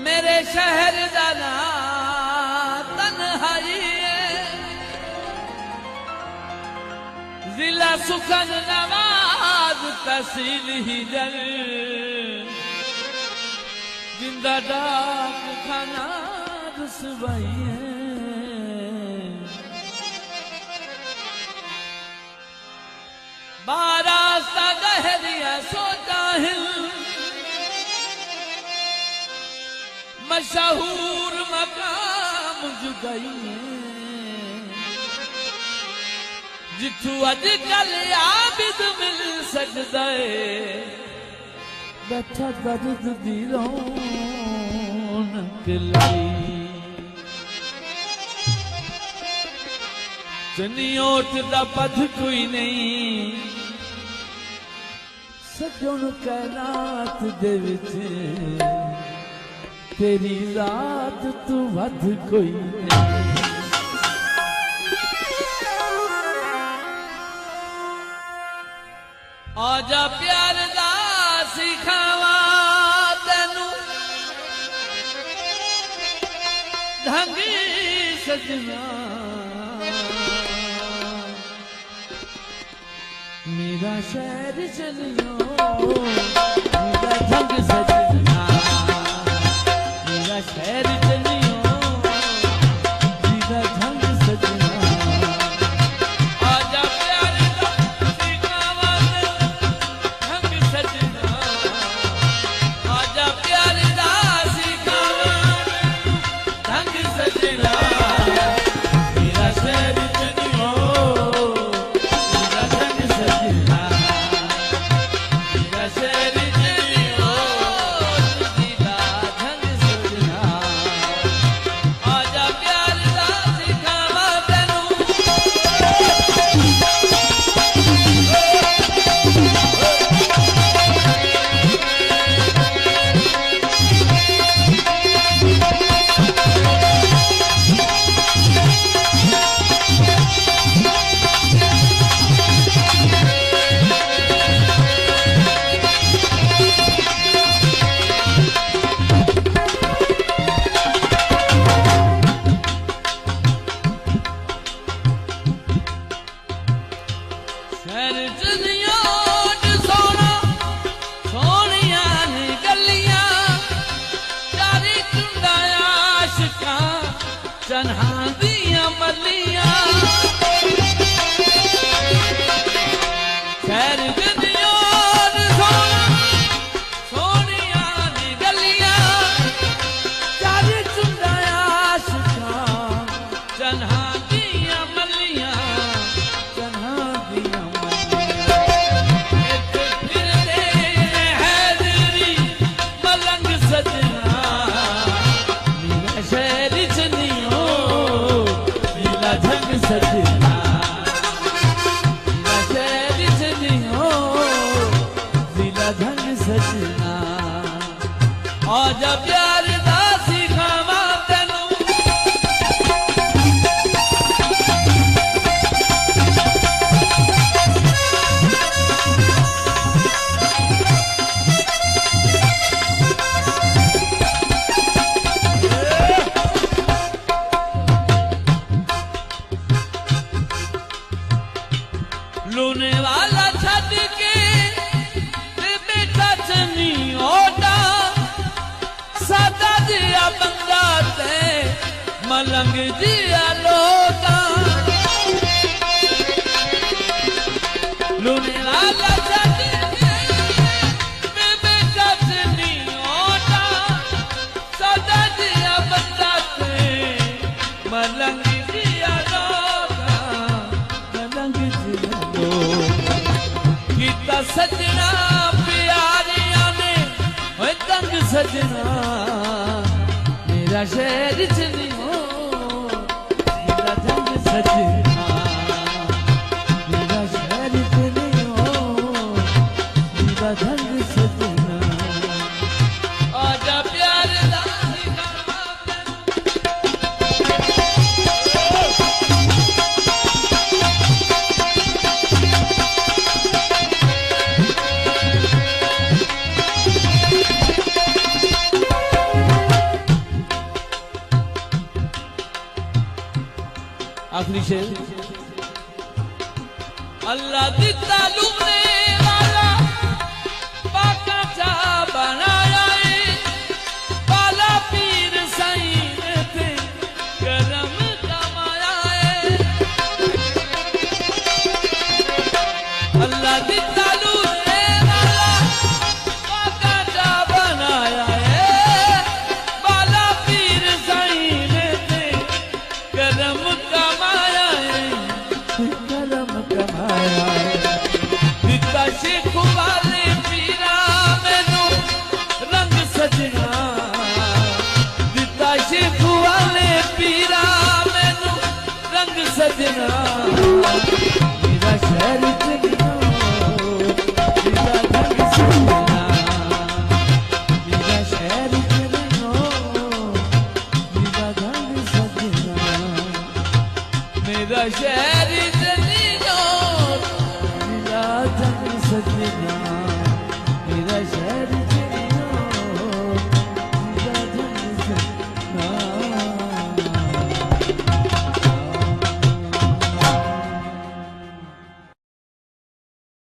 मेरे शहर दा नाम तन्हाई है, जिला सुखन नवाज तहसील हिजर, जिंदा डाक खाना रसवाई है। बारास्ता गहरिया सोचा हिल, मशहूर मकाम जुदाई है, जिथू अजकल आबिद मिल सकदा है, बैठा दर्द दी रौनक लाई। चनियोट दा पथ कोई नहीं, सजन कैनात दे विच तेरी रात तू वध कोई नहीं। आजा प्यार दा सिखावा तेनू ढंगी सजना, मेरा शहर चलियो मेरा ढंग सजना, मेरा शहर चलियो मेरा ढंग सजना। आजा प्यार दा सिखावा ढंग सजना, आजा प्यार दा सिखावा ढंग सजना, मेरा शहर चलियो मेरा ढंग सजना, मेरा शहर चलियो मेरा ढंग सजना। आजा प्यार दा सिखावा तेनू शहर चलियो सोना सोनिया ने गलियां, चारी चुंडा आशिकां चन्हा दियां मलियां। शहर चलियो सोना सोनिया ने गलियां, चारी चुंडा आशिकां चन्हा दियां मलियां, चन्हा दियां सजना, मेरा शहर चलियो मेरा ढंग सजना, मेरा शहर चलियो मेरा ढंग सजना। आजा प्यार दा सिखावा तेनू लूने वाला छड़ के ते बेटा चनी ओटा, सादा जिया बंदा ते मलंग जिया लोटा। लूने वाला छड़ के ते बेटा चनी ओटा, सादा जिया बंदा ते मलंग जिया लोटा, मलंग जिया गीता सजना प्यारिया ने तंग सजना, मेरा शहर चलियो मेरा ढंग सजना, मेरा शहर चलियो मेरा ढंग सजना। आजा प्यार दा सिखावा तेनू आखिरी शेर। अल्लाह दी तालुम ने वाला पाका चा बनाया है, बाला पीर साईं ने ते करम कमाया है। अल्लाह दी तालुम ने वाला पाका चा बनाया है, बाला पीर साईं ने ते करम कमाया है, करम कमाया है। दिता शेख वाले पीरा मैनू रंग सजना, दिता शेख वाले पीरा मैनू रंग सजना। मेरा शहर चलना मेरा रंग सजना, मेरा शहर चलना मेरा रंग सजना, मेरा शहर चलना मेरा रंग सजना।